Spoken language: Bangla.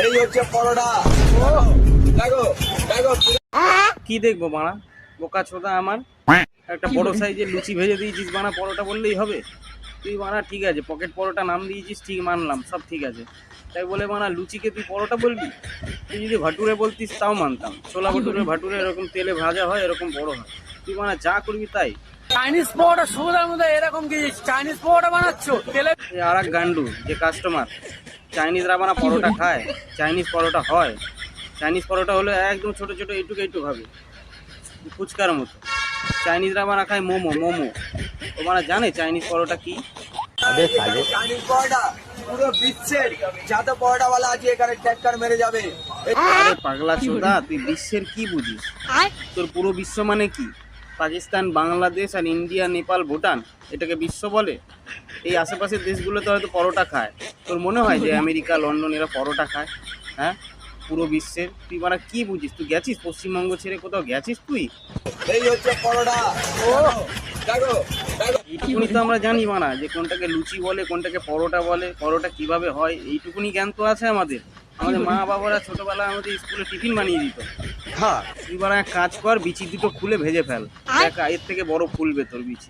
এই হচ্ছে পরোটা। দেখো দেখো কি দেখবো বাড়া, বোকা ছোদা আমার। একটা বড় সাইজের লুচি ভেজে দিয়েছিস বাড়া, পরোটা বললেই হবে? তুই বাড়া ঠিক আছে পকেট পরোটা নাম দিয়েছিস, ঠিক মানলাম, সব ঠিক আছে। তাই বলে বাড়া লুচিকে তুই পরোটা বলবি? তুই যদি ভাটুরে বলতিস তাও মানতাম, ছোলা ভাটুরে এরকম তেলে ভাজা হয়, এরকম বড় হয়। তুই বাড়া যা করবি তাই। চাইনিজ পরোটা সুবিধার মধ্যে এরকম কি চাইনিজ পরোটা বানাচ্ছো তেলে? এই আর এক গান্ডু যে কাস্টমার, চাইনিজরা বানা পরোটা খায়, চাইনিজ পরোটা হয়। চাইনিজ পরোটা হলে একদম ছোট ছোট এইটুক হবে, ফুচকার মতো। চাইনিজরা বানা খায় মোমো। তোমরা জানে চাইনিজ পরোটা কি? চাইনিজ পরোটা পুরো বিশ্বের যত পরোটাওয়ালা আছে এখানে ট্যাক্কার মেরে যাবে। আরে পাগলা চোদা, তুই বিশ্বের কি বুঝিস? তোর পুরো বিশ্ব মানে কি? পাকিস্তান, বাংলাদেশ আর ইন্ডিয়া, নেপাল, ভুটান, এটাকে বিশ্ব বলে? এই আশেপাশের দেশগুলোতে হয়তো পরোটা খায়। তোর মনে হয় যে আমেরিকা, লন্ডন এরা পরোটা খায়? হ্যাঁ, পুরো বিশ্বের তুই মানে কি বুঝিস? তুই গেছিস পশ্চিমবঙ্গ ছেড়ে কোথাও গেছিস তুই? এই হচ্ছে পরোটা। দেখো দেখো এইটুকুনি তো আমরা জানি মানা, যে কোনটাকে লুচি বলে, কোনটাকে পরোটা বলে, পরোটা কিভাবে হয়, এইটুকুনি জ্ঞান তো আছে আমাদের। আমাদের মা বাবারা ছোটবেলায় আমাদের স্কুলে টিফিন বানিয়ে দিত। তুই বারা এক কাজ কর, বিচি দুটো খুলে ভেজে ফেল, দেখ এর থেকে বড় ফুলবে তোর বিচি।